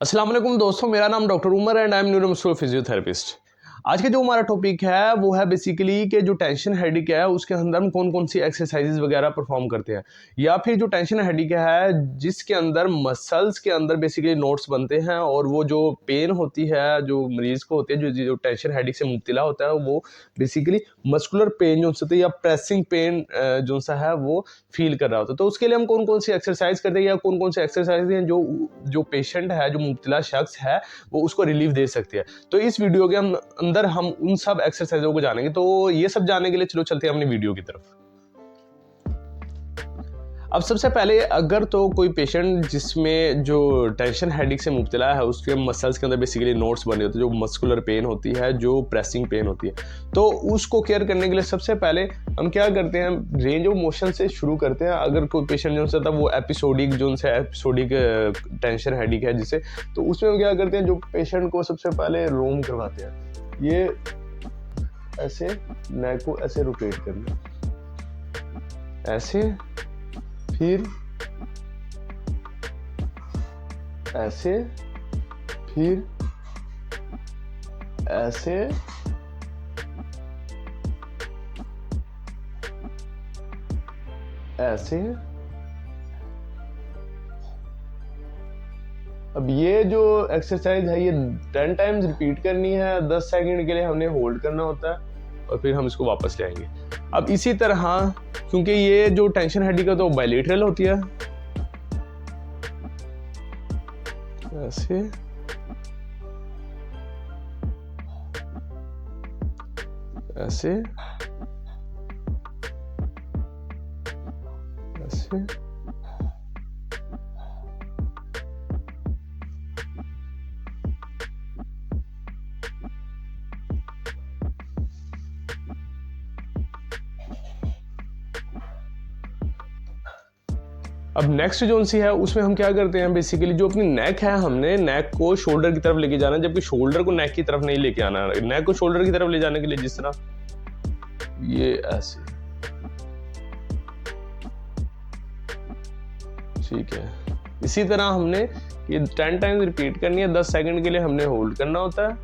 अस्सलाम वालेकुम दोस्तों, मेरा नाम doctor Umar and I am neuromuscular physiotherapist. आज का जो हमारा टॉपिक है वो है बेसिकली कि जो टेंशन हेडेक है उसके अंदर हम कौन कौन सी एक्सरसाइजेज वगैरह परफॉर्म करते हैं, या फिर जो टेंशन हेडेक है जिसके अंदर मसल्स के अंदर बेसिकली नोट्स बनते हैं और वो जो पेन होती है जो मरीज को होती है, जो टेंशन हेडेक से मुब्तला होता है वो बेसिकली मस्कुलर पेन जो होता है या प्रेसिंग पेन जो सा है वो फील कर रहा होता है। तो उसके लिए हम कौन कौन सी एक्सरसाइज करते हैं या कौन कौन से एक्सरसाइज हैं जो जो पेशेंट है, जो मुब्तला शख्स है, वो उसको रिलीफ दे सकती है। तो इस वीडियो के अंदर हम उन सब एक्सरसाइजों को जानेंगे। तो ये सब जानने के लिए चलो चलते हैं अपनी वीडियो की तरफ। अब सबसे पहले अगर तो कोई पेशेंट जिसमें जो टेंशन हेडेक से मुब्तला है उसके मसल्स के अंदर बेसिकली नोट्स बने होते हैं, जो मस्कुलर पेन होती है, जो प्रेसिंग पेन होती है, तो उसको केयर करने के लिए सबसे पहले हम क्या करते हैं, रेंज ऑफ मोशन से शुरू करते हैं। अगर कोई पेशेंट जो होता है वो एपिसोडिक टेंशन हेडेक है जिसे, तो उसमें हम क्या करते हैं, जो पेशेंट को सबसे पहले रोम करवाते हैं। ये ऐसे नेक को ऐसे रोटेट करना, ऐसे, फिर ऐसे, फिर ऐसे, ऐसे। अब ये जो एक्सरसाइज है ये 10 टाइम्स रिपीट करनी है। 10 सेकंड के लिए हमने होल्ड करना होता है और फिर हम इसको वापस ले आएंगे। अब इसी तरह क्योंकि ये जो टेंशन हेडेक है तो बायलैटरल होती है, ऐसे, ऐसे, ऐसे, अब नेक्स्ट जोन सी है उसमें हम क्या करते हैं, बेसिकली जो अपनी नेक है हमने नेक को शोल्डर की तरफ लेके जाना है, जबकि शोल्डर को नेक की तरफ नहीं लेके आना है। नेक को शोल्डर की तरफ ले जाने के लिए जिस तरह ये ऐसे, ठीक है। इसी तरह हमने ये 10 टाइम्स रिपीट करनी है। 10 सेकंड के लिए हमने होल्ड करना होता है,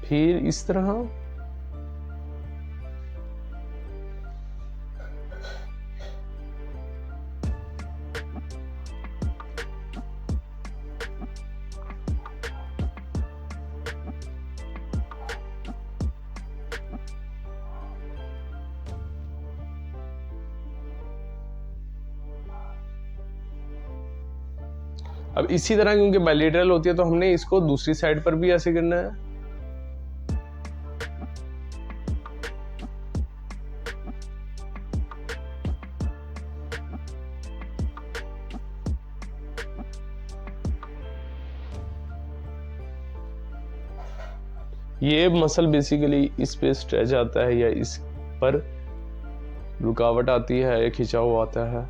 फिर इस तरह, अब इसी तरह क्योंकि बायलैटरल होती है तो हमने इसको दूसरी साइड पर भी ऐसे करना है। ये मसल बेसिकली इस पे स्ट्रेच आता है या इस पर रुकावट आती है या खिंचाव आता है।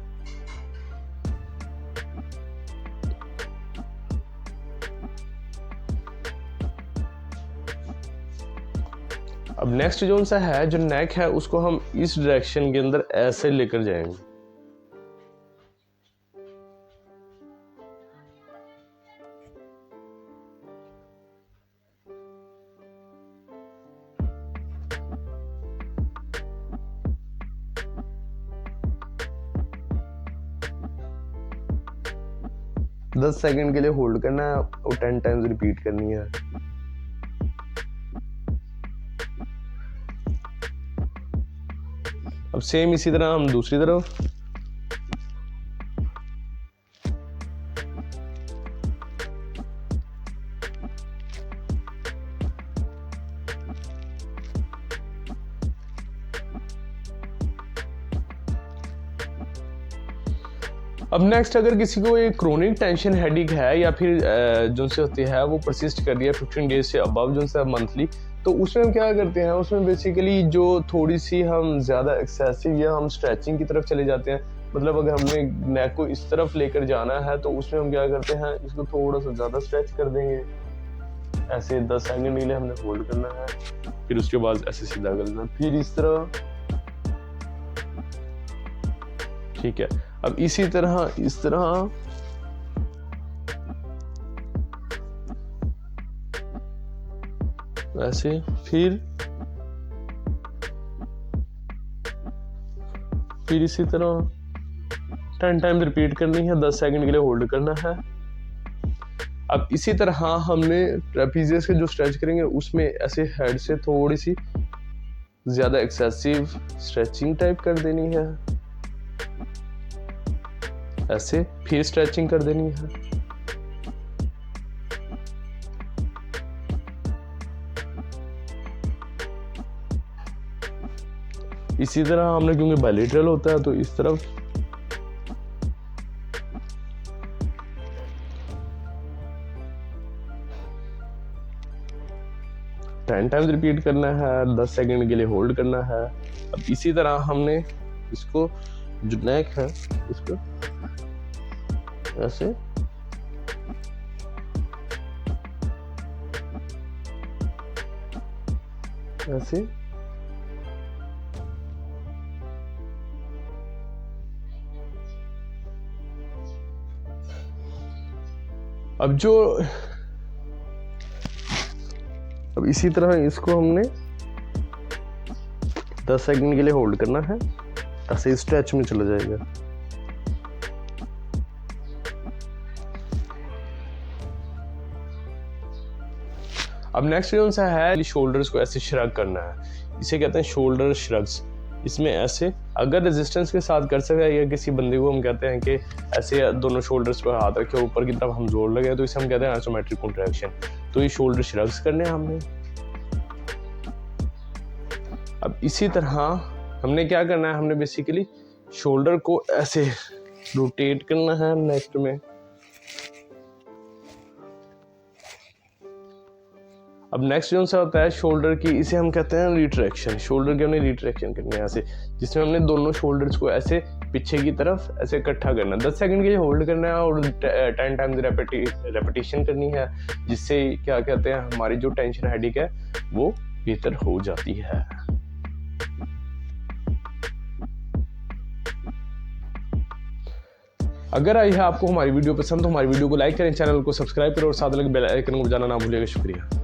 अब नेक्स्ट जोन सा है, जो नेक है उसको हम इस डायरेक्शन के अंदर ऐसे लेकर जाएंगे। दस सेकंड के लिए होल्ड करना है और 10 टाइम्स रिपीट करनी है। अब सेम इसी तरह हम दूसरी तरफ, अब नेक्स्ट अगर किसी को एक क्रोनिक टेंशन हेडेक है या फिर जो से होती है वो परसिस्ट कर रही है 15 डेज से अबव जो से मंथली, तो उसमें हम क्या करते हैं, उसमें बेसिकली जो थोड़ी सी हम ज़्यादा एक्सेसिव या हम स्ट्रेचिंग की तरफ चले जाते हैं। मतलब अगर हमने नेक को इस तरफ लेकर जाना है तो उसमें हम क्या करते हैं, इसको थोड़ा सा ज़्यादा स्ट्रेच कर देंगे। ऐसे 10 सेकंड के लिए हमने होल्ड करना है, फिर उसके बाद ऐसे सीधा करना, फिर इस तरह, ठीक है। अब इसी तरह इस तरह ऐसे, फिर इसी तरह 10 टाइम रिपीट करनी है, 10 सेकंड के लिए होल्ड करना है। अब इसी तरह हमने ट्रेपीजियस के जो स्ट्रेच करेंगे उसमें ऐसे हेड से थोड़ी सी ज्यादा एक्सेसिव स्ट्रेचिंग टाइप कर देनी है, ऐसे फिर स्ट्रेचिंग कर देनी है। इसी तरह हमने, क्योंकि बायलैटरल होता है तो इस तरफ टेन टाइम्स रिपीट करना है, 10 सेकंड के लिए होल्ड करना है। अब इसी तरह हमने इसको जो नेक है इसको ऐसे ऐसे अब इसी तरह इसको हमने 10 सेकंड के लिए होल्ड करना है, ऐसे स्ट्रेच में चला जाएगा। अब नेक्स्ट कौन सा है, शोल्डर्स को ऐसे श्रग करना है, इसे कहते हैं शोल्डर श्रग्स। इसमें ऐसे अगर रेजिस्टेंस के साथ कर सके, या किसी बंदे को हम कहते हैं कि ऐसे दोनों शोल्डर्स पर हाथ रखे ऊपर की तरफ हम जोर लगे, तो इसे हम कहते हैं आइसोमेट्रिक कॉन्ट्रैक्शन। तो ये शोल्डर श्रग्स करने हैं हमने। अब इसी तरह हमने क्या करना है, हमने बेसिकली शोल्डर को ऐसे रोटेट करना है नेक में। अब नेक्स्ट जो सा होता है शोल्डर की, इसे हम कहते हैं रिट्रैक्शन। शोल्डर की हमने रिट्रैक्शन करनी है ऐसे, जिसमें हमने दोनों शोल्डर्स को ऐसे पीछे की तरफ ऐसे इकट्ठा करना है, 10 सेकंड के लिए होल्ड करना है और 10 टाइम्स रेपिटेशन करनी है, जिससे क्या कहते हैं हमारी जो टेंशन हेडेक है वो बेहतर हो जाती है। अगर आई है आपको हमारी वीडियो पसंद तो हमारी वीडियो को लाइक करें, चैनल को सब्सक्राइब करें और साथ लगे बेल आइकन को बजाना ना भूलिएगा। शुक्रिया।